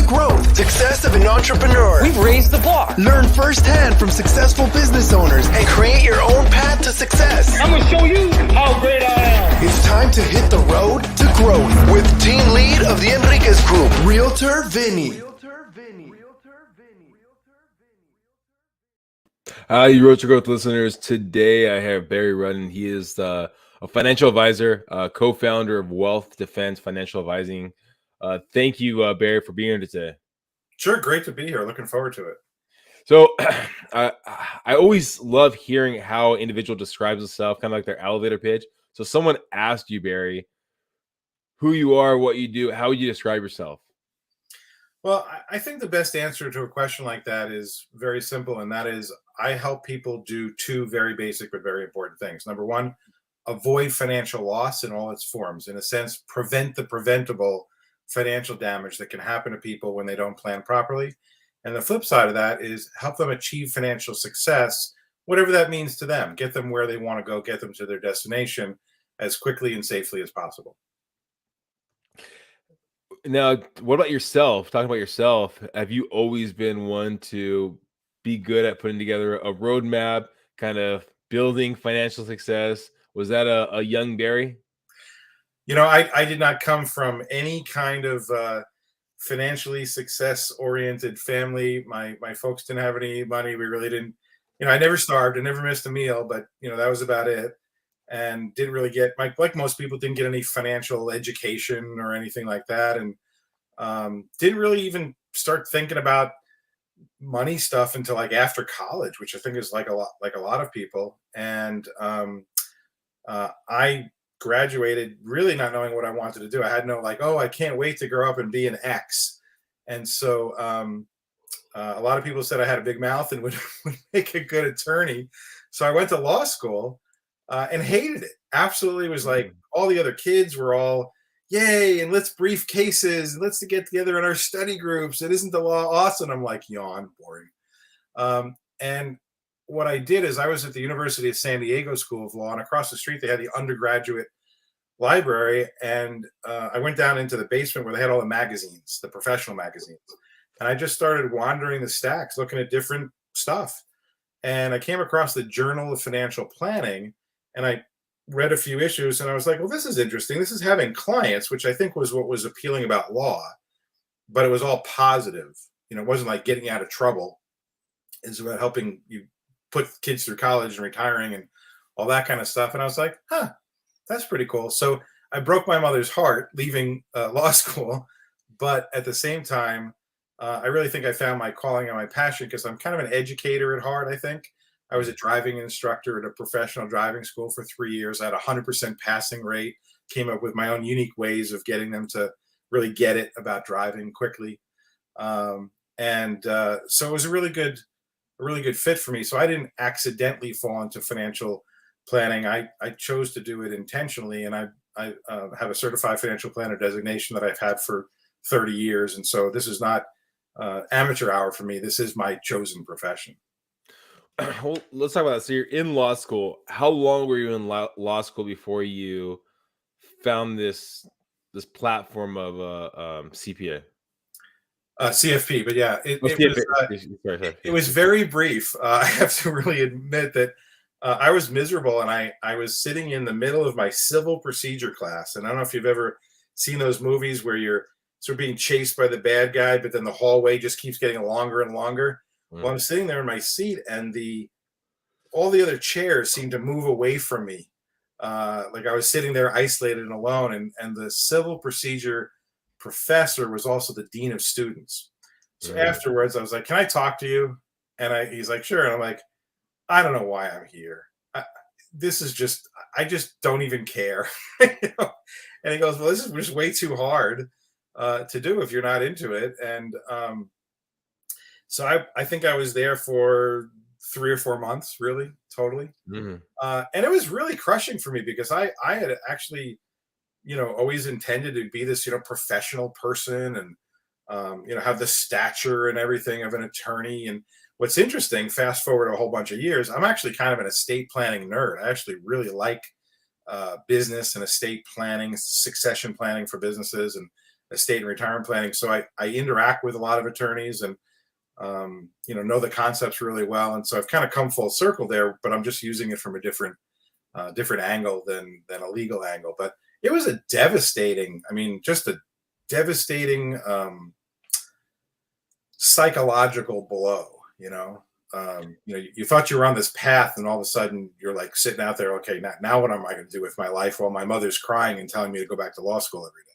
growth, success of an entrepreneur. We've raised the bar. Learn firsthand from successful business owners and create your own path to success. I'm going to show you how great I am. It's time to hit the road to growth with team lead of the Enriquez Group, Realtor Vinny. Hi, you Realtor Growth listeners. Today I have Barry Rutten. He is a financial advisor, co-founder of WealthDefense Financial Advising. Thank you, Barry, for being here today. Sure, great to be here. Looking forward to it. So I always love hearing how an individual describes himself, kind of like their elevator pitch. So someone asked you, Barry, who you are, what you do, how would you describe yourself? Well, I think the best answer to a question like that is very simple, and that is I help people do two very basic but very important things. Number one, avoid financial loss in all its forms. In a sense, prevent the preventable financial damage that can happen to people when they don't plan properly. And the flip side of that is help them achieve financial success, whatever that means to them. Get them where they want to go, get them to their destination as quickly and safely as possible. Now, what about yourself? Talking about yourself, have you always been one to be good at putting together a roadmap, kind of building financial success? Was that a young Barry? You know, I did not come from any kind of financially success-oriented family. My folks didn't have any money. We really didn't, I never starved. I never missed a meal, but, that was about it. And didn't really get, like most people, didn't get any financial education or anything like that. And didn't really even start thinking about money stuff until like after college, which I think is like a lot of people. And I graduated really not knowing what I wanted to do. I had no I can't wait to grow up and be an X. And so a lot of people said I had a big mouth and would make a good attorney. So I went to law school and hated it. Absolutely. Was like all the other kids were all, yay, and let's brief cases and let's get together in our study groups. And isn't the law awesome? I'm like, yawn, boring. And what I did is I was at the University of San Diego School of Law, and across the street they had the undergraduate library. And I went down into the basement where they had all the magazines, the professional magazines. And I just started wandering the stacks, looking at different stuff. And I came across the Journal of Financial Planning, and I read a few issues, and I was like, well, this is interesting. This is having clients, which I think was what was appealing about law, but it was all positive. It wasn't like getting out of trouble. It's about helping you put kids through college and retiring and all that kind of stuff. And I was like, that's pretty cool. So I broke my mother's heart leaving law school, but at the same time, I really think I found my calling and my passion because I'm kind of an educator at heart, I think. I was a driving instructor at a professional driving school for 3 years. I had a 100% passing rate, came up with my own unique ways of getting them to really get it about driving quickly. So it was a really good fit for me. So I didn't accidentally fall into financial planning. I chose to do it intentionally. And I have a certified financial planner designation that I've had for 30 years. And so this is not amateur hour for me. This is my chosen profession. Well, let's talk about that. So you're in law school. How long were you in law school before you found this platform of CPA? CFP, but yeah, it was very brief. I have to really admit that I was miserable, and I was sitting in the middle of my civil procedure class. And I don't know if you've ever seen those movies where you're sort of being chased by the bad guy, but then the hallway just keeps getting longer and longer. Well, I'm sitting there in my seat, and all the other chairs seemed to move away from me. Like I was sitting there isolated and alone, and the civil procedure professor was also the dean of students. So afterwards I was like, can I talk to you? And he's like, sure. And I'm like, I don't know why I'm here. I just don't even care. And he goes, well, this is just way too hard to do if you're not into it. And so I think I was there for 3 or 4 months, really, totally. And it was really crushing for me because I had actually, always intended to be this, professional person and, have the stature and everything of an attorney. And what's interesting, fast forward a whole bunch of years, I'm actually kind of an estate planning nerd. I actually really like business and estate planning, succession planning for businesses. And estate and retirement planning. So I interact with a lot of attorneys and, know the concepts really well. And so I've kind of come full circle there, but I'm just using it from a different angle than a legal angle. But it was a devastating, just a devastating psychological blow, you thought you were on this path and all of a sudden you're like sitting out there, okay, now what am I going to do with my life while my mother's crying and telling me to go back to law school every day?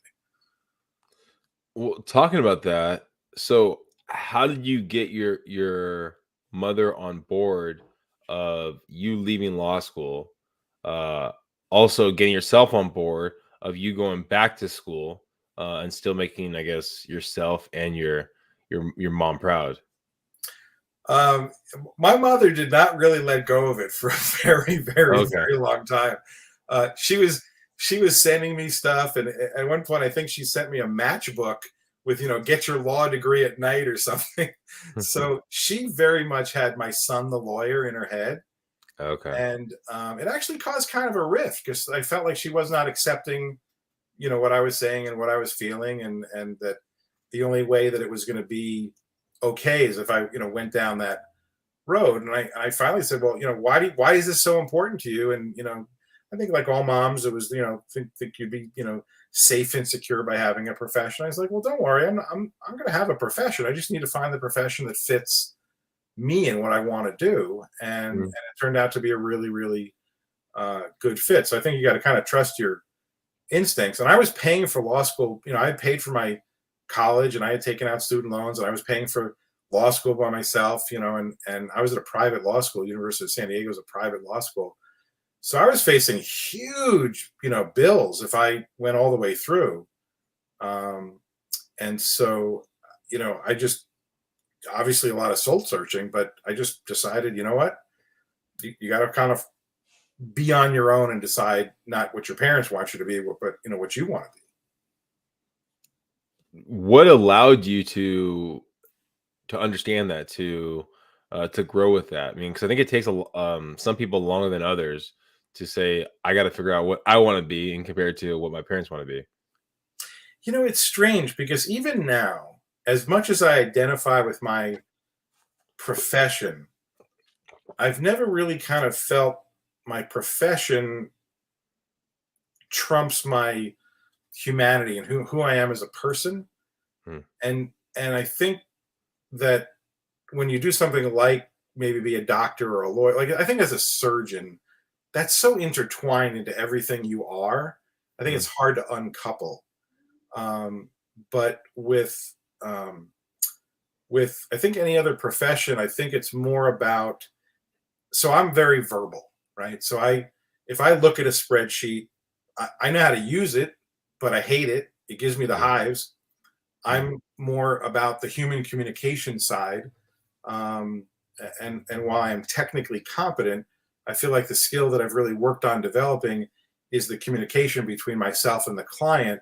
Well, talking about that, so how did you get your mother on board of you leaving law school? Also getting yourself on board of you going back to school and still making, I guess, yourself and your mom proud. My mother did not really let go of it for a very, very, very long time. She was sending me stuff, and at one point, I think she sent me a matchbook with, get your law degree at night or something. So she very much had my son, the lawyer, in her head. Okay. And it actually caused kind of a rift because I felt like she was not accepting, what I was saying and what I was feeling, and that the only way that it was going to be okay is if I, went down that road. And I finally said, well, why is this so important to you? And, I think like all moms, it was, think you'd be, safe and secure by having a profession. I was like, well, don't worry. I'm going to have a profession. I just need to find the profession that fits me and what I want to do. And it turned out to be a really, really good fit. So I think you got to kind of trust your instincts. And I was paying for law school. I had paid for my college and I had taken out student loans and I was paying for law school by myself, and I was at a private law school. University of San Diego is a private law school. So I was facing huge, bills if I went all the way through. And so, I just, obviously a lot of soul searching, but I just decided, you know what, you got to kind of be on your own and decide not what your parents want you to be, but, what you want to be. What allowed you to understand that, to grow with that? Because I think it takes some people longer than others to say, I got to figure out what I want to be and compared to what my parents want to be. It's strange because even now, as much as I identify with my profession, I've never really kind of felt my profession trumps my humanity and who I am as a person. And I think that when you do something like maybe be a doctor or a lawyer, like I think as a surgeon, that's so intertwined into everything you are. I think it's hard to uncouple. But with I think any other profession, I think it's more about, so I'm very verbal, right? So if I look at a spreadsheet, I know how to use it, but I hate it. It gives me the hives. I'm more about the human communication side. And while I'm technically competent, I feel like the skill that I've really worked on developing is the communication between myself and the client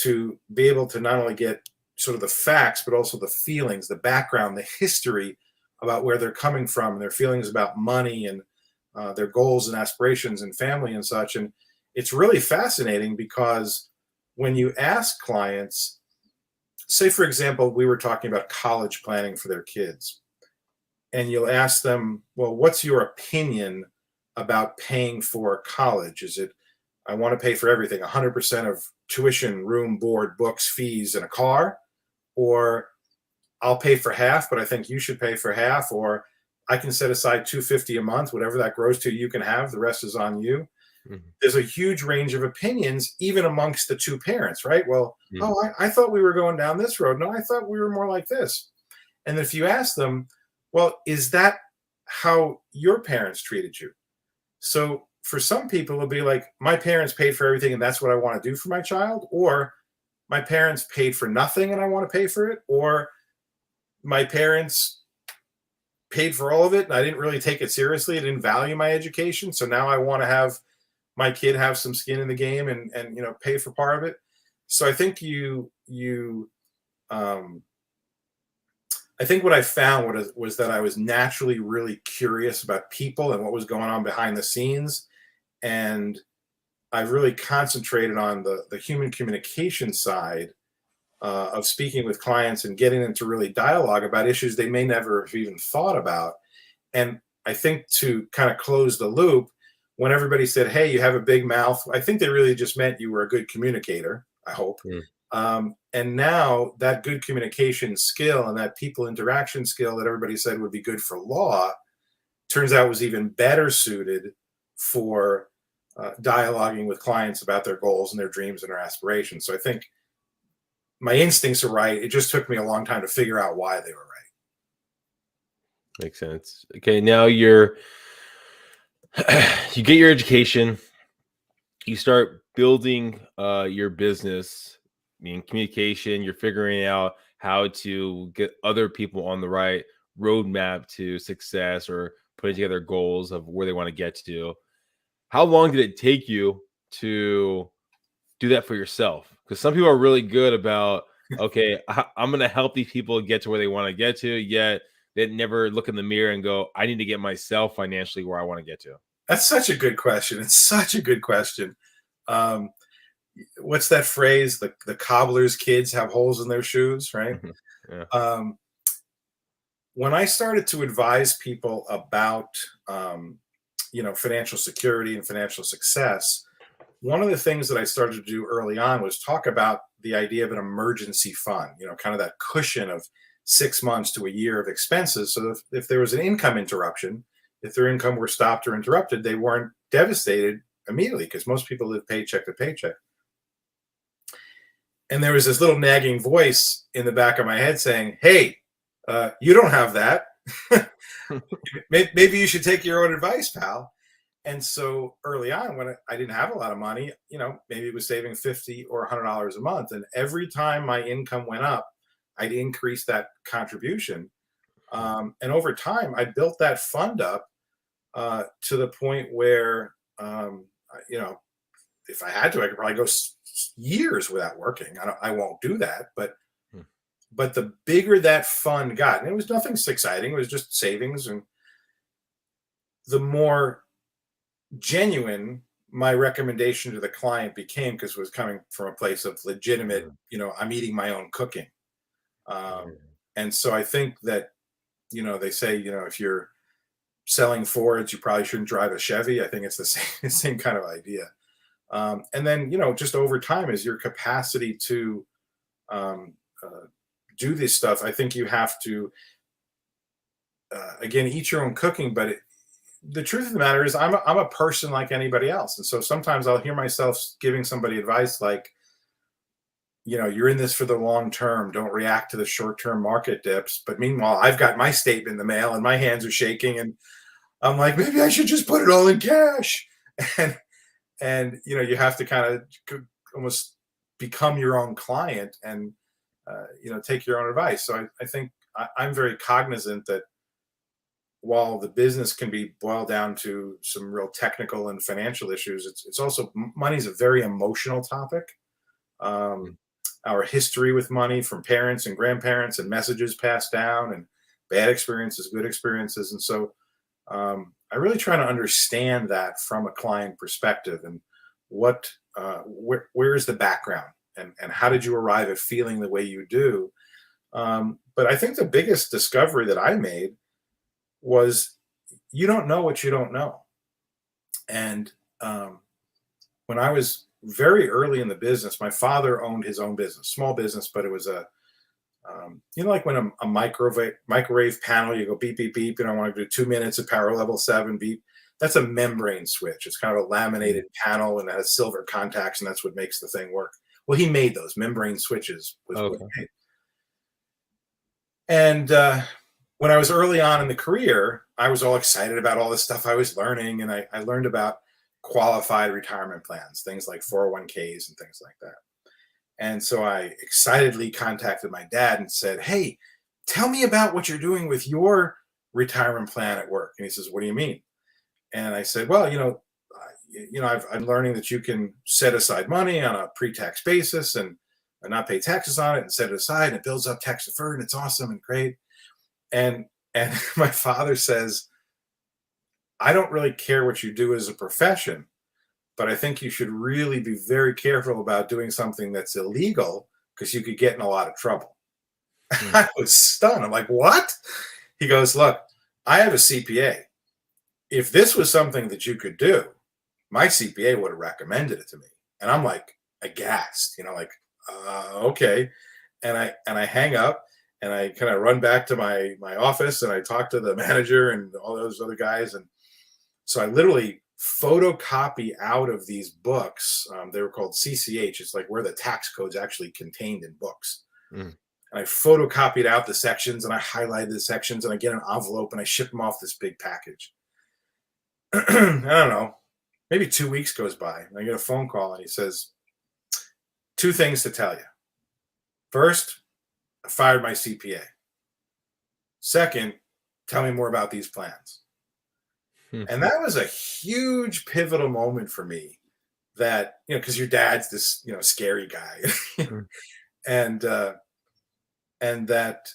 to be able to not only get sort of the facts, but also the feelings, the background, the history about where they're coming from, and their feelings about money and their goals and aspirations and family and such. And it's really fascinating because when you ask clients, say, for example, we were talking about college planning for their kids, and you'll ask them, well, what's your opinion about paying for college? Is it, I want to pay for everything, 100% of tuition, room, board, books, fees, and a car? Or I'll pay for half, but I think you should pay for half. Or I can set aside $250 a month, whatever that grows to, you can have, the rest is on you. There's a huge range of opinions, even amongst the two parents, right? Well, I thought we were going down this road. No, I thought we were more like this. And if you ask them, well, is that how your parents treated you? So for some people, it'll be like, my parents paid for everything and that's what I want to do for my child. Or my parents paid for nothing and I want to pay for it. Or my parents paid for all of it and I didn't really take it seriously. I didn't value my education. So now I want to have my kid have some skin in the game and pay for part of it. So I think I think what I found was that I was naturally really curious about people and what was going on behind the scenes. And I really concentrated on the human communication side of speaking with clients and getting them to really dialogue about issues they may never have even thought about. And I think to kind of close the loop, when everybody said, "Hey, you have a big mouth," I think they really just meant you were a good communicator, I hope. And now that good communication skill and that people interaction skill that everybody said would be good for law turns out was even better suited for dialoguing with clients about their goals and their dreams and their aspirations. So I think my instincts are right. It just took me a long time to figure out why they were right. Makes sense. Okay, now you get your education, you start building your business, meaning communication, you're figuring out how to get other people on the right roadmap to success or putting together goals of where they want to get to. How long did it take you to do that for yourself? Because some people are really good about, okay, I'm going to help these people get to where they want to get to, yet they never look in the mirror and go, I need to get myself financially where I want to get to. That's such a good question. It's such a good question. What's that phrase? The cobbler's kids have holes in their shoes, right? Yeah. When I started to advise people about, financial security and financial success, one of the things that I started to do early on was talk about the idea of an emergency fund, kind of that cushion of 6 months to a year of expenses. So if there was an income interruption, if their income were stopped or interrupted, they weren't devastated immediately because most people live paycheck to paycheck. And there was this little nagging voice in the back of my head saying, "Hey, you don't have that. Maybe you should take your own advice, pal." And so early on, when I didn't have a lot of money, maybe it was saving $50 or $100 a month. And every time my income went up, I'd increase that contribution. And over time, I built that fund up to the point where, if I had to, I could probably go years without working. I won't do that, but the bigger that fund got, and it was nothing exciting, it was just savings, and the more genuine my recommendation to the client became, because it was coming from a place of legitimate, I'm eating my own cooking. And so I think that, they say, if you're selling Fords, you probably shouldn't drive a Chevy. I think it's the same kind of idea. And then, just over time, as your capacity to do this stuff, I think you have to, again, eat your own cooking. But the truth of the matter is I'm a person like anybody else. And so sometimes I'll hear myself giving somebody advice like, you're in this for the long term. Don't react to the short-term market dips. But meanwhile, I've got my statement in the mail and my hands are shaking. And I'm like, maybe I should just put it all in cash. And you have to kind of almost become your own client and, take your own advice. So I think I'm very cognizant that while the business can be boiled down to some real technical and financial issues, it's also, money's a very emotional topic. Our history with money from parents and grandparents and messages passed down and bad experiences, good experiences. And so I really try to understand that from a client perspective and where's the background and how did you arrive at feeling the way you do? But I think the biggest discovery that I made was you don't know what you don't know. And when I was very early in the business, my father owned his own business, small business, but it was like when a microwave panel, you go beep, beep, beep, and I want to do 2 minutes at power level 7 beep. That's a membrane switch. It's kind of a laminated panel and it has silver contacts, and that's what makes the thing work. Well, he made those membrane switches. What he made. And when I was early on in the career, I was all excited about all this stuff I was learning. And I learned about qualified retirement plans, things like 401ks and things like that. And so I excitedly contacted my dad and said, "Hey, tell me about what you're doing with your retirement plan at work." And he says, "What do you mean?" And I said, "Well, I'm learning that you can set aside money on a pre-tax basis and not pay taxes on it and set it aside, and it builds up tax deferred, and it's awesome and great." And my father says, "I don't really care what you do as a profession, but I think you should really be very careful about doing something that's illegal because you could get in a lot of trouble. Hmm. I was stunned. I'm like, what? He goes, look, I have a CPA. If this was something that you could do, my CPA would have recommended it to me. And I'm like aghast, like, okay. And I hang up and I kind of run back to my office and I talk to the manager and all those other guys. And so I literally photocopy out of these books. They were called CCH. It's like where the tax code's actually contained in books. Mm. And I photocopied out the sections and I highlighted the sections and I get an envelope and I ship them off this big package. I don't know, maybe 2 weeks goes by and I get a phone call and he says, 2 things to tell you. First, I fired my CPA. Second, tell me more about these plans. And that was a huge pivotal moment for me that, because your dad's this, scary guy and that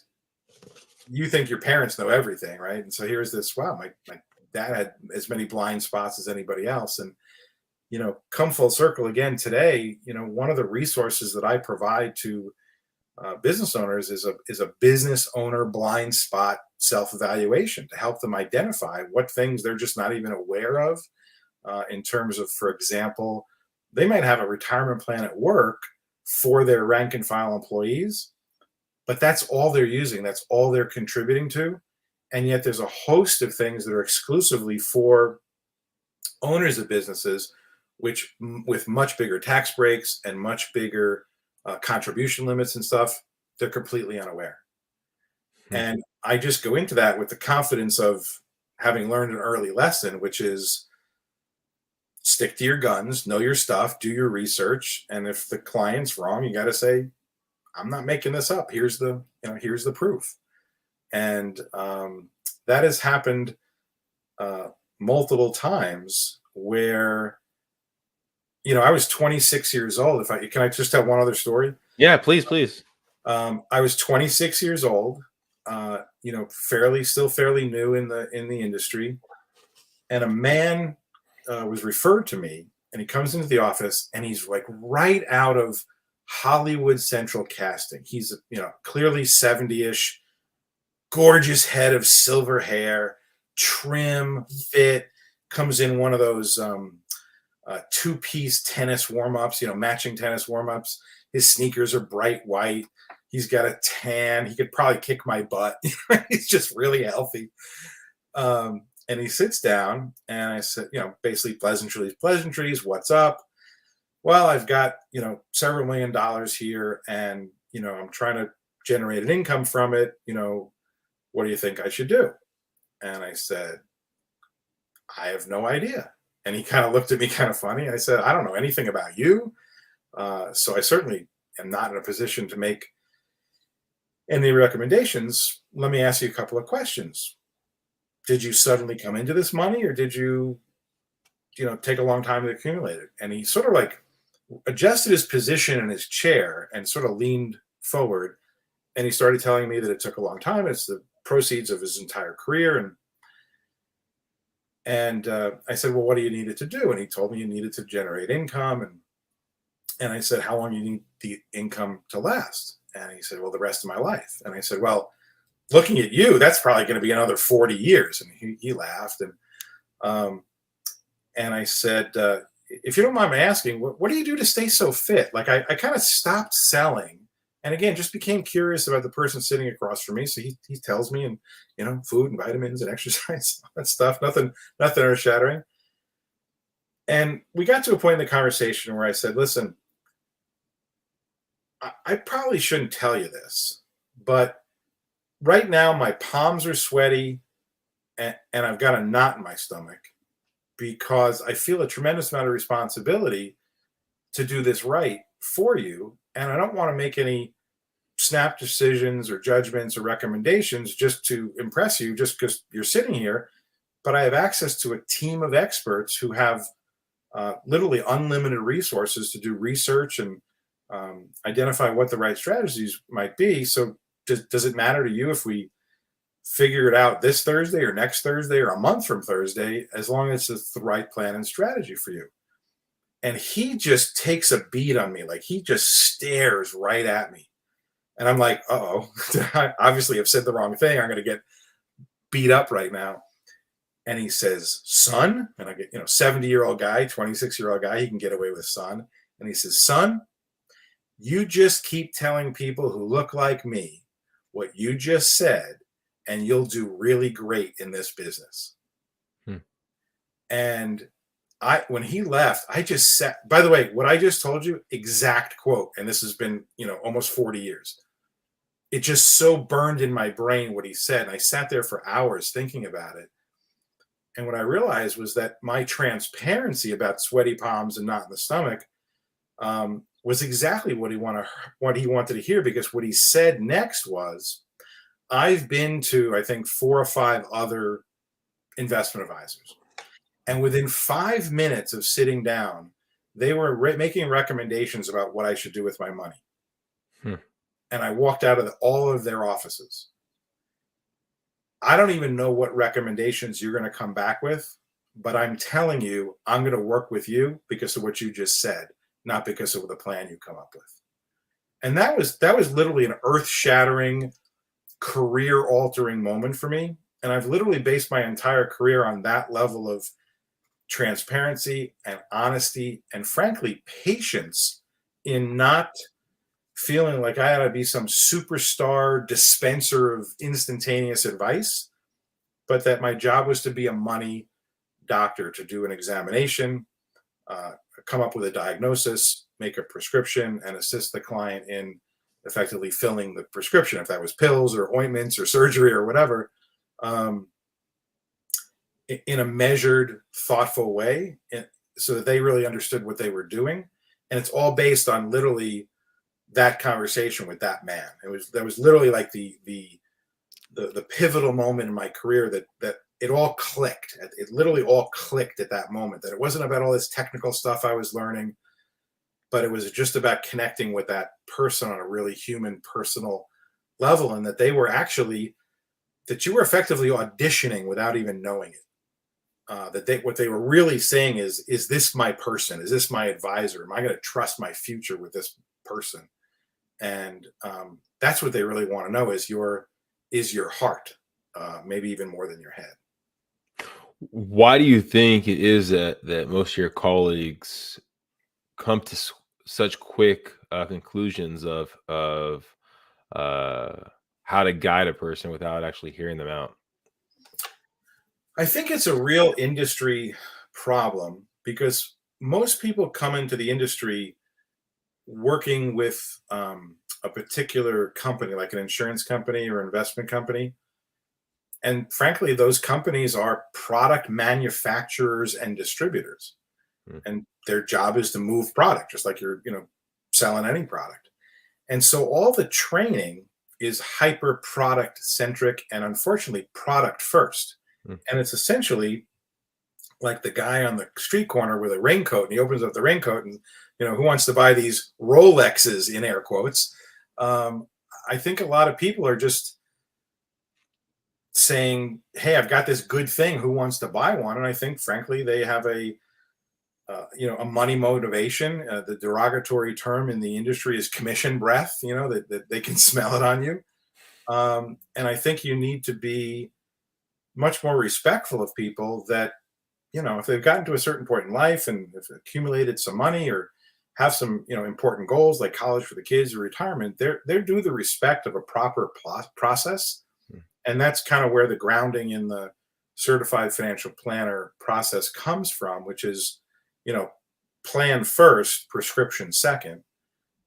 you think your parents know everything. Right. And so here's this, wow, my dad had as many blind spots as anybody else. And, come full circle again today, one of the resources that I provide to business owners is a business owner blind spot self-evaluation to help them identify what things they're just not even aware of in terms of, for example, they might have a retirement plan at work for their rank and file employees, but that's all they're using. That's all they're contributing to. And yet there's a host of things that are exclusively for owners of businesses, which with much bigger tax breaks and much bigger contribution limits and stuff, they're completely unaware. And I just go into that with the confidence of having learned an early lesson, which is stick to your guns, know your stuff, do your research. And if the client's wrong, you got to say, I'm not making this up. Here's the proof. And that has happened multiple times where, I was 26 years old. Can I just tell one other story? Yeah, please. I was 26 years old, still fairly new in the industry. And a man was referred to me and he comes into the office and he's like right out of Hollywood Central casting. He's, clearly 70-ish, gorgeous head of silver hair, trim, fit, comes in one of those 2-piece tennis warm-ups, matching tennis warm-ups. His sneakers are bright white. He's got a tan. He could probably kick my butt. He's just really healthy. And he sits down and I said, basically pleasantries. What's up? Well, I've got, several $1 million here and, I'm trying to generate an income from it. What do you think I should do? And I said, I have no idea. And he kind of looked at me kind of funny. I said, I don't know anything about you. So I certainly am not in a position to make any recommendations. Let me ask you a couple of questions. Did you suddenly come into this money or did you, take a long time to accumulate it? And he sort of like adjusted his position in his chair and sort of leaned forward. And he started telling me that it took a long time. It's the proceeds of his entire career. And I said, well, what do you need it to do? And he told me you needed to generate income. And I said, how long do you need the income to last? And he said, well, the rest of my life. And I said, well, looking at you, that's probably going to be another 40 years. And he laughed. And I said, if you don't mind me asking, what do you do to stay so fit? Like I kind of stopped selling. And again, just became curious about the person sitting across from me. So he tells me, and food and vitamins and exercise, all that stuff, nothing earth shattering. And we got to a point in the conversation where I said, listen, I probably shouldn't tell you this, but right now my palms are sweaty and I've got a knot in my stomach because I feel a tremendous amount of responsibility to do this right for you. And I don't want to make any snap decisions or judgments or recommendations just to impress you, just because you're sitting here. But I have access to a team of experts who have literally unlimited resources to do research and identify what the right strategies might be. So does it matter to you if we figure it out this Thursday or next Thursday or a month from Thursday, as long as it's the right plan and strategy for you? And he just takes a beat on me. Like he just stares right at me. And I'm like, uh-oh, I obviously have said the wrong thing. I'm going to get beat up right now. And he says, son, and I get, 70-year-old guy, 26-year-old guy, he can get away with son. And he says, son, you just keep telling people who look like me what you just said, and you'll do really great in this business. And when he left, I just sat, by the way, what I just told you, exact quote, and this has been, almost 40 years. It just so burned in my brain what he said. And I sat there for hours thinking about it. And what I realized was that my transparency about sweaty palms and knot in the stomach was exactly what he wanted to hear, because what he said next was, I've been to, I think, 4 or 5 other investment advisors. And within 5 minutes of sitting down, they were making recommendations about what I should do with my money. And I walked out of all of their offices. I don't even know what recommendations you're going to come back with, but I'm telling you, I'm going to work with you because of what you just said, not because of the plan you come up with. And that was literally an earth-shattering, career-altering moment for me. And I've literally based my entire career on that level of transparency and honesty and, frankly, patience in not feeling like I had to be some superstar dispenser of instantaneous advice, but that my job was to be a money doctor, to do an examination, come up with a diagnosis, make a prescription, and assist the client in effectively filling the prescription, if that was pills or ointments or surgery or whatever, in a measured, thoughtful way, so that they really understood what they were doing. And it's all based on literally that conversation with that man. That was literally like the pivotal moment in my career that it all clicked. It literally all clicked at that moment, that it wasn't about all this technical stuff I was learning, but it was just about connecting with that person on a really human, personal level. And that they were actually, that you were effectively auditioning without even knowing it. What they were really saying is this my person? Is this my advisor? Am I going to trust my future with this person? And that's what they really want to know, is your heart, maybe even more than your head. Why do you think it is that most of your colleagues come to such quick conclusions of how to guide a person without actually hearing them out? I think it's a real industry problem, because most people come into the industry working with a particular company, like an insurance company or investment company. And frankly, those companies are product manufacturers and distributors. And their job is to move product, just like you're, selling any product. And so all the training is hyper product centric and, unfortunately, product first. And it's essentially like the guy on the street corner with a raincoat, and he opens up the raincoat and, who wants to buy these Rolexes, in air quotes? I think a lot of people are just saying, hey, I've got this good thing. Who wants to buy one? And I think, frankly, they have a money motivation. The derogatory term in the industry is commission breath, that they can smell it on you. And I think you need to be much more respectful of people that, if they've gotten to a certain point in life and have accumulated some money or have some, important goals like college for the kids or retirement, they're due the respect of a proper process. And that's kind of where the grounding in the certified financial planner process comes from, which is, plan first, prescription second.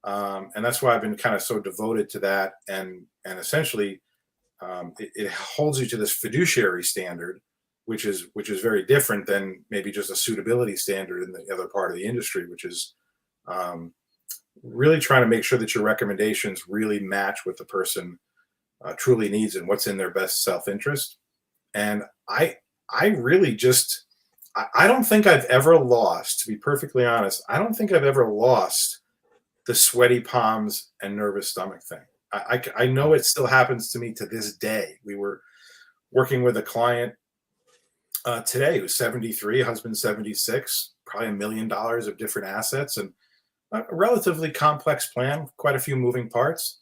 And that's why I've been kind of so devoted to that. And essentially, it holds you to this fiduciary standard, which is very different than maybe just a suitability standard in the other part of the industry, which is really trying to make sure that your recommendations really match what the person truly needs and what's in their best self-interest. And I really just, I don't think I've ever lost, to be perfectly honest, I don't think I've ever lost the sweaty palms and nervous stomach thing. I know it still happens to me to this day. We were working with a client today who's 73, husband 76, probably $1 million of different assets and a relatively complex plan, quite a few moving parts.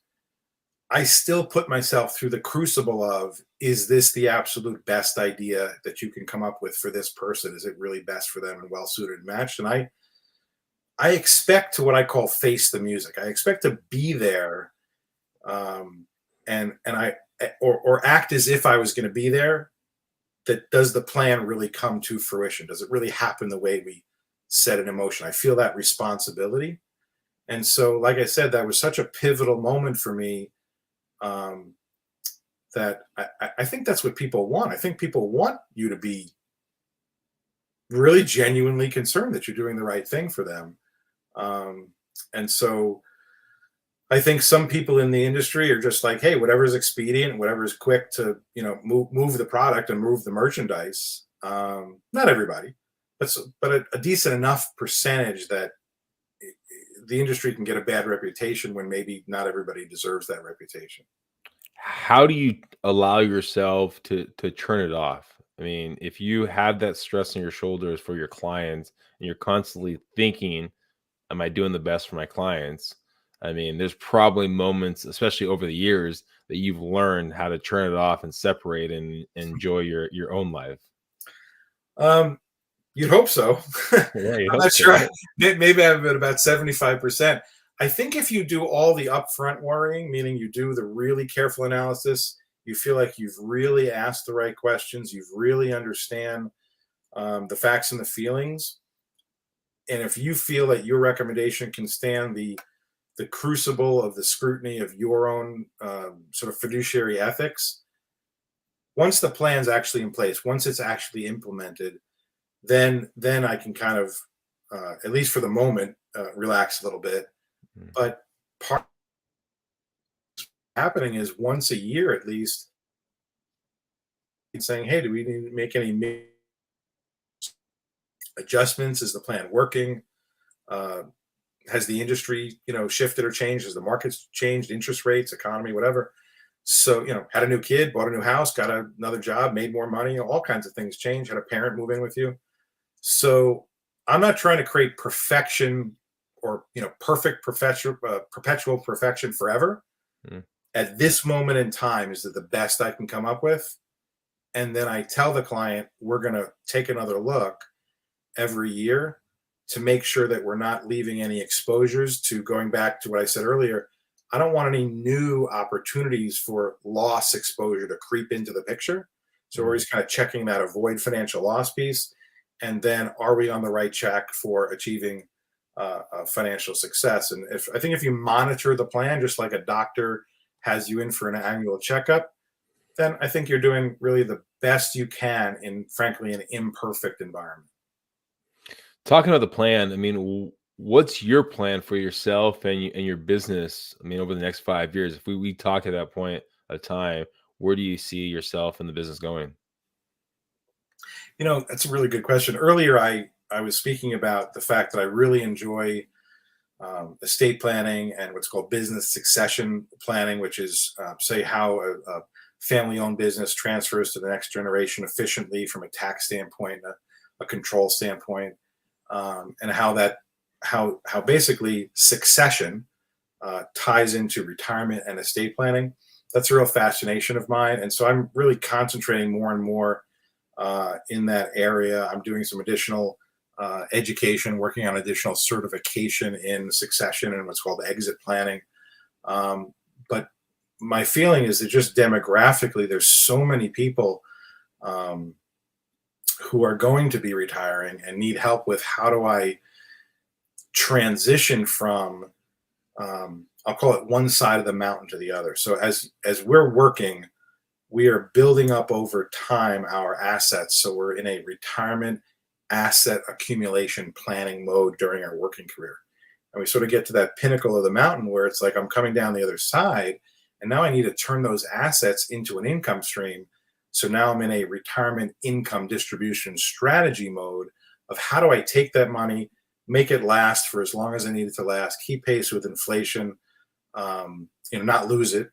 I still put myself through the crucible of, is this the absolute best idea that you can come up with for this person? Is it really best for them and well suited and matched? And I expect to what I call face the music. I expect to be there, and I or act as if I was going to be there. That does the plan really come to fruition? Does it really happen the way we set it in motion? I feel that responsibility, and so, like I said, that was such a pivotal moment for me. That I think that's what people want. I think people want you to be really genuinely concerned that you're doing the right thing for them. And so I think some people in the industry are just like, hey, whatever's expedient, whatever's quick to, move the product and move the merchandise. Not everybody, but a decent enough percentage that the industry can get a bad reputation when maybe not everybody deserves that reputation. How do you allow yourself to turn it off? I mean, if you have that stress on your shoulders for your clients and you're constantly thinking, am I doing the best for my clients? I mean, there's probably moments, especially over the years, that you've learned how to turn it off and separate and enjoy your own life. You'd hope so. Yeah, you I'm hope not so, sure. right? Maybe I'm at about 75%. I think if you do all the upfront worrying, meaning you do the really careful analysis, you feel like you've really asked the right questions, you've really understand the facts and the feelings, and if you feel that your recommendation can stand the crucible of the scrutiny of your own sort of fiduciary ethics, once the plan's actually in place, once it's actually implemented, then I can kind of, at least for the moment, relax a little bit. But part happening is once a year at least, saying, hey, do we need to make any adjustments? Is the plan working? Has the industry, shifted or changed? Has the markets changed? Interest rates, economy, whatever. So, had a new kid, bought a new house, got another job, made more money, all kinds of things change. Had a parent move in with you. So I'm not trying to create perfection or, perfect perpetual perfection forever. Mm. At this moment in time, is it the best I can come up with? And then I tell the client, we're going to take another look every year to make sure that we're not leaving any exposures to, going back to what I said earlier, I don't want any new opportunities for loss exposure to creep into the picture. So we're always kind of checking that avoid financial loss piece. And then are we on the right track for achieving financial success? And I think if you monitor the plan, just like a doctor has you in for an annual checkup, then I think you're doing really the best you can in, frankly, an imperfect environment. Talking about the plan, I mean, what's your plan for yourself and your business? I mean, over the next 5 years, if we talk at that point of time, where do you see yourself and the business going? That's a really good question. Earlier, I was speaking about the fact that I really enjoy estate planning and what's called business succession planning, which is, say, how a family-owned business transfers to the next generation efficiently from a tax standpoint, a control standpoint, and how basically succession ties into retirement and estate planning. That's a real fascination of mine, and so I'm really concentrating more and more in that area. I'm doing some additional education, working on additional certification in succession and what's called exit planning. But my feeling is that just demographically, there's so many people who are going to be retiring and need help with how do I transition from, I'll call it one side of the mountain to the other. So as we're working, we are building up over time our assets. So we're in a retirement asset accumulation planning mode during our working career. And we sort of get to that pinnacle of the mountain where it's like, I'm coming down the other side, and now I need to turn those assets into an income stream. So now I'm in a retirement income distribution strategy mode of how do I take that money, make it last for as long as I need it to last, keep pace with inflation, not lose it,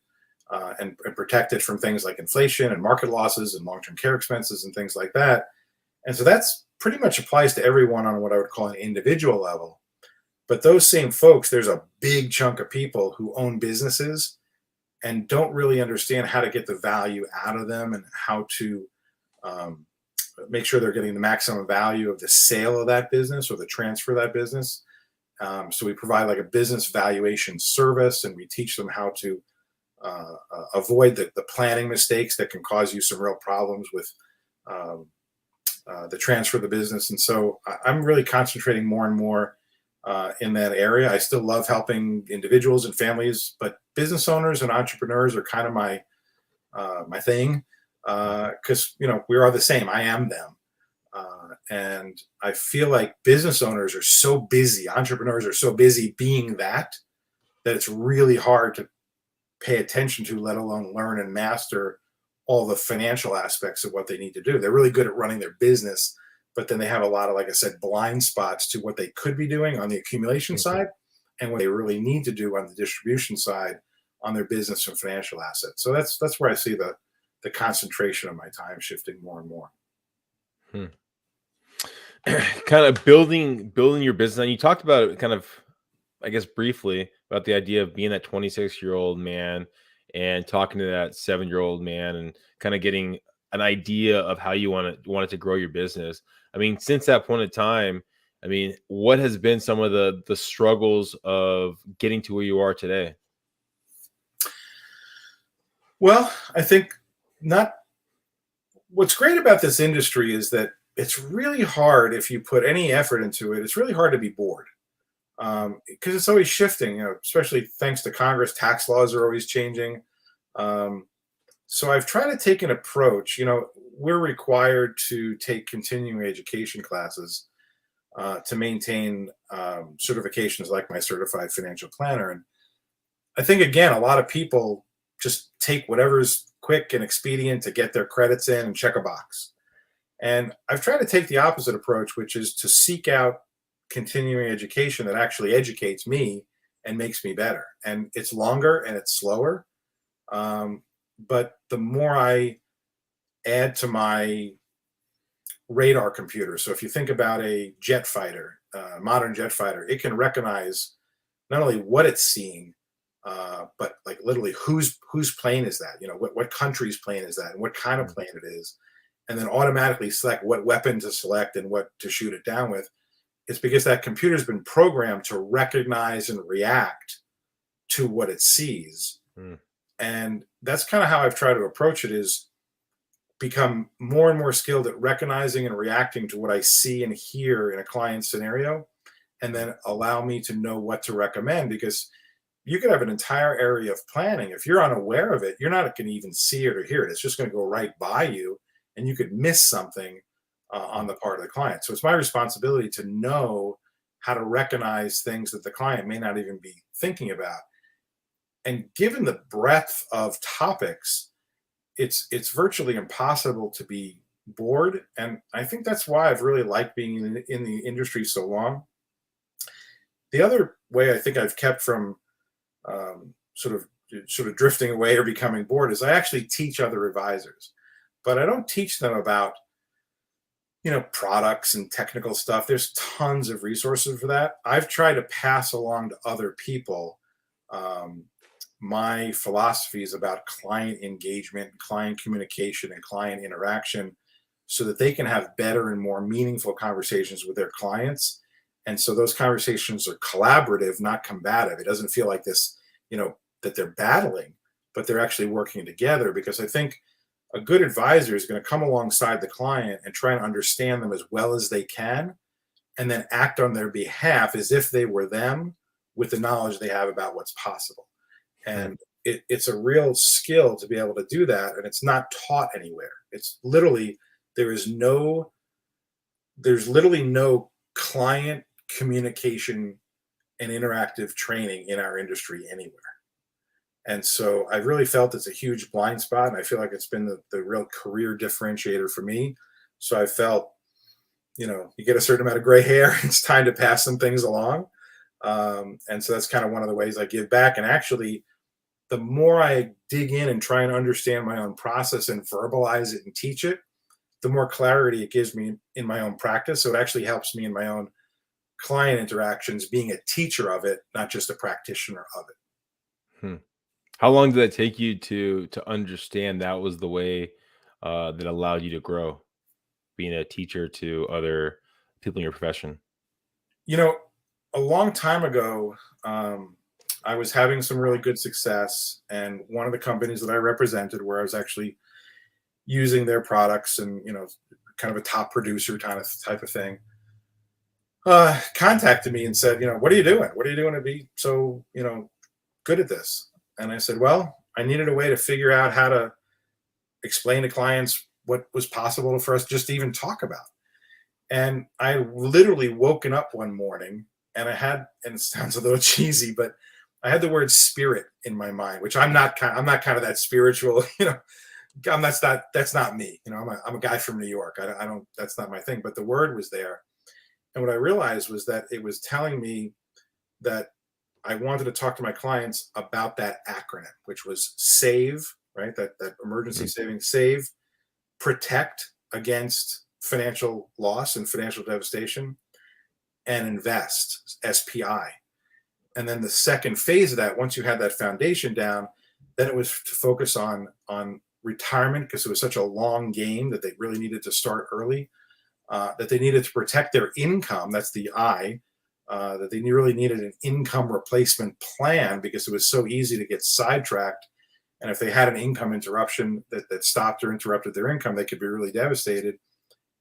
and protect it from things like inflation and market losses and long-term care expenses and things like that. And so that's pretty much applies to everyone on what I would call an individual level. But those same folks, there's a big chunk of people who own businesses and don't really understand how to get the value out of them and how to make sure they're getting the maximum value of the sale of that business or the transfer of that business. So we provide like a business valuation service, and we teach them how to avoid the planning mistakes that can cause you some real problems with the transfer of the business. And so I'm really concentrating more and more in that area. I still love helping individuals and families, but business owners and entrepreneurs are kind of my thing, because we are the same. I am them. And I feel like business owners are so busy, entrepreneurs are so busy being that it's really hard to pay attention to, let alone learn and master all the financial aspects of what they need to do. They're really good at running their business, but then they have a lot of, like I said, blind spots to what they could be doing on the accumulation side and what they really need to do on the distribution side on their business and financial assets. So that's where I see the concentration of my time shifting more and more. Kind of building your business. And you talked about it kind of, I guess, briefly about the idea of being that 26-year-old man and talking to that 7-year-old man and kind of getting an idea of how you wanted to grow your business. I mean, since that point in time, I mean, what has been some of the struggles of getting to where you are today? Well, I think what's great about this industry is that it's really hard, if you put any effort into it, it's really hard to be bored, because it's always shifting, especially thanks to Congress. Tax laws are always changing. So I've tried to take an approach. We're required to take continuing education classes to maintain certifications like my certified financial planner. And I think, again, a lot of people just take whatever's quick and expedient to get their credits in and check a box. And I've tried to take the opposite approach, which is to seek out continuing education that actually educates me and makes me better. And it's longer and it's slower. But the more I add to my radar computer, so if you think about a jet fighter, modern jet fighter, it can recognize not only what it's seeing, but like literally whose plane is that? What country's plane is that, and what kind of plane it is, and then automatically select what weapon to select and what to shoot it down with. It's because that computer's been programmed to recognize and react to what it sees. And that's kind of how I've tried to approach it, is become more and more skilled at recognizing and reacting to what I see and hear in a client scenario, and then allow me to know what to recommend. Because you could have an entire area of planning. If you're unaware of it, you're not going to even see it or hear it. It's just going to go right by you, and you could miss something on the part of the client. So it's my responsibility to know how to recognize things that the client may not even be thinking about. And given the breadth of topics, it's virtually impossible to be bored. And I think that's why I've really liked being in the industry so long. The other way I think I've kept from sort of drifting away or becoming bored is I actually teach other advisors, but I don't teach them about products and technical stuff. There's tons of resources for that. I've tried to pass along to other people my philosophies about client engagement, client communication, and client interaction, so that they can have better and more meaningful conversations with their clients. And so those conversations are collaborative, not combative. It doesn't feel like this, that they're battling, but they're actually working together. Because I think a good advisor is going to come alongside the client and try and understand them as well as they can, and then act on their behalf as if they were them, with the knowledge they have about what's possible. And it's a real skill to be able to do that. And it's not taught anywhere. It's literally, there's literally no client communication and interactive training in our industry anywhere. And so I've really felt it's a huge blind spot. And I feel like it's been the real career differentiator for me. So I felt, you get a certain amount of gray hair, it's time to pass some things along. And so that's kind of one of the ways I give back. And actually, the more I dig in and try and understand my own process and verbalize it and teach it, the more clarity it gives me in my own practice. So it actually helps me in my own client interactions, being a teacher of it, not just a practitioner of it. Hmm. How long did that take you to understand that was the way that allowed you to grow, being a teacher to other people in your profession? You know, a long time ago, I was having some really good success, and one of the companies that I represented, where I was actually using their products and, kind of a top producer kind of type of thing, contacted me and said, what are you doing? What are you doing to be so, good at this? And I said, well, I needed a way to figure out how to explain to clients what was possible for us just to even talk about. And I literally woken up one morning and and it sounds a little cheesy, but I had the word spirit in my mind, which I'm not kind of that spiritual, that's not me. I'm a guy from New York. I don't, that's not my thing, but the word was there. And what I realized was that it was telling me that I wanted to talk to my clients about that acronym, which was SAVE, right? That emergency savings, save, protect against financial loss and financial devastation, and invest, SPI. And then the second phase of that, once you had that foundation down, then it was to focus on retirement, because it was such a long game that they really needed to start early, that they needed to protect their income. That's the I. That they really needed an income replacement plan, because it was so easy to get sidetracked. And if they had an income interruption that stopped or interrupted their income, they could be really devastated.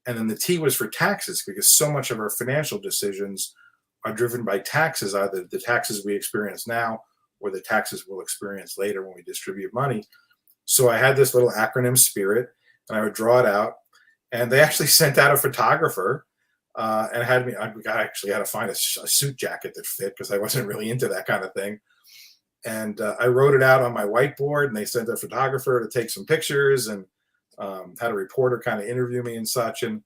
And then the T was for taxes, because so much of our financial decisions are driven by taxes, either the taxes we experience now or the taxes we'll experience later when we distribute money. So I had this little acronym SPIRIT, and I would draw it out. And they actually sent out a photographer and had me, I actually had to find a suit jacket that fit, because I wasn't really into that kind of thing. And I wrote it out on my whiteboard, and they sent a photographer to take some pictures, and had a reporter kind of interview me and such. And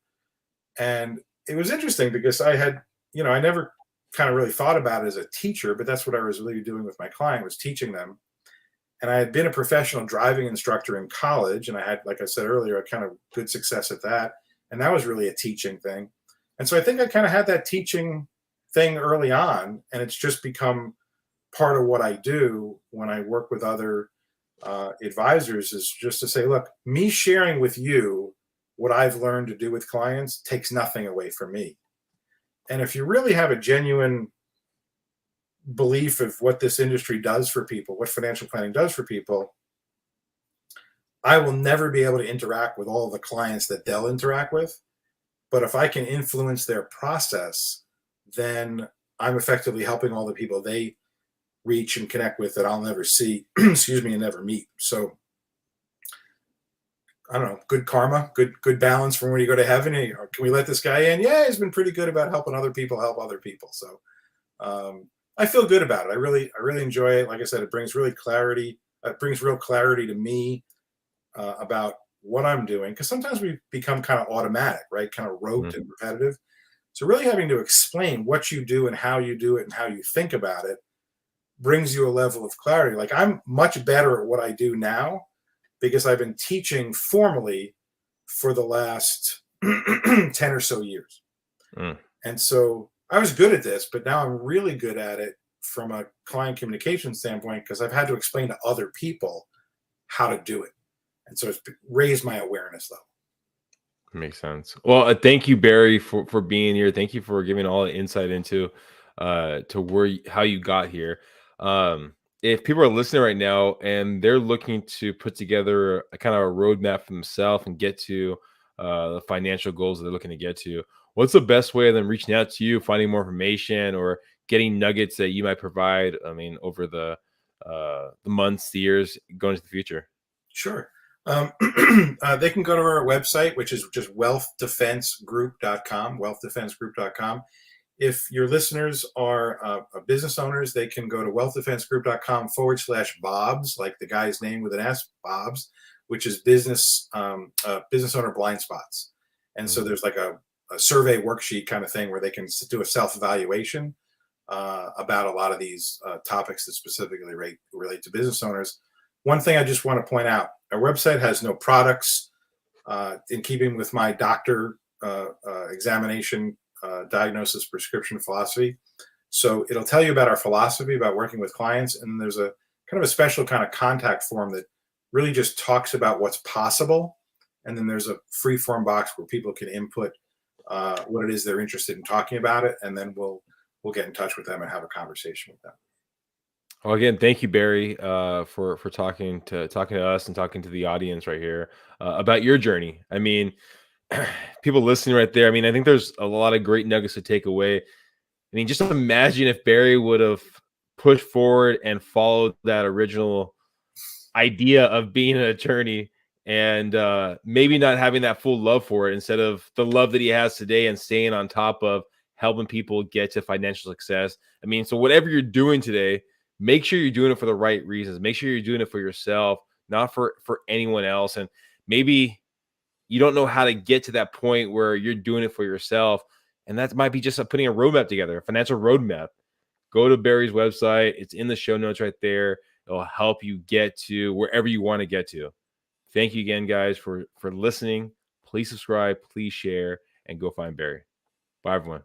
it was interesting, because I had, I never kind of really thought about it as a teacher, but that's what I was really doing with my client, was teaching them. And I had been a professional driving instructor in college, and I had, like I said earlier, a kind of good success at that. And that was really a teaching thing. And so I think I kind of had that teaching thing early on, and it's just become part of what I do when I work with other advisors, is just to say, look, me sharing with you what I've learned to do with clients takes nothing away from me. And if you really have a genuine belief of what this industry does for people, what financial planning does for people, I will never be able to interact with all the clients that they'll interact with. But if I can influence their process, then I'm effectively helping all the people they reach and connect with that I'll never see, excuse me, and never meet. So I don't know, good karma, good balance from when you go to heaven. And, can we let this guy in? Yeah, he's been pretty good about helping other people help other people. So I feel good about it. I really enjoy it. Like I said, it brings really clarity. It brings real clarity to me about what I'm doing, because sometimes we become kind of automatic, right? Kind of rote and repetitive. So really having to explain what you do and how you do it and how you think about it brings you a level of clarity. Like, I'm much better at what I do now because I've been teaching formally for the last 10 or so years. And so I was good at this, but now I'm really good at it from a client communication standpoint, because I've had to explain to other people how to do it. And so it's raised my awareness level. Makes sense. Well, thank you, Barry, for being here. Thank you for giving all the insight into to how you got here. If people are listening right now and they're looking to put together a kind of a roadmap for themselves and get to the financial goals that they're looking to get to, what's the best way of them reaching out to you, finding more information, or getting nuggets that you might provide? I mean, over the months, the years going into the future. Sure. They can go to our website, which is just wealthdefensegroup.com, wealthdefensegroup.com. If your listeners are business owners, they can go to wealthdefensegroup.com/Bobs, like the guy's name with an S, Bobs, which is business owner blind spots. And so there's like a survey worksheet kind of thing where they can do a self-evaluation about a lot of these topics that specifically relate to business owners. One thing I just want to point out, our website has no products. in keeping with my doctor examination, diagnosis, prescription philosophy. So it'll tell you about our philosophy about working with clients. And there's a kind of a special kind of contact form that really just talks about what's possible. And then there's a free form box where people can input what it is they're interested in talking about it. And then we'll get in touch with them and have a conversation with them. Well, again, thank you, Barry, for talking to us and talking to the audience right here about your journey. I mean, people listening right there. I mean, I think there's a lot of great nuggets to take away. I mean, just imagine if Barry would have pushed forward and followed that original idea of being an attorney and maybe not having that full love for it instead of the love that he has today and staying on top of helping people get to financial success. I mean, so whatever you're doing today, make sure you're doing it for the right reasons. Make sure you're doing it for yourself, not for anyone else. And maybe you don't know how to get to that point where you're doing it for yourself. And that might be just putting a roadmap together, a financial roadmap. Go to Barry's website. It's in the show notes right there. It'll help you get to wherever you want to get to. Thank you again, guys, for listening. Please subscribe, please share, and go find Barry. Bye, everyone.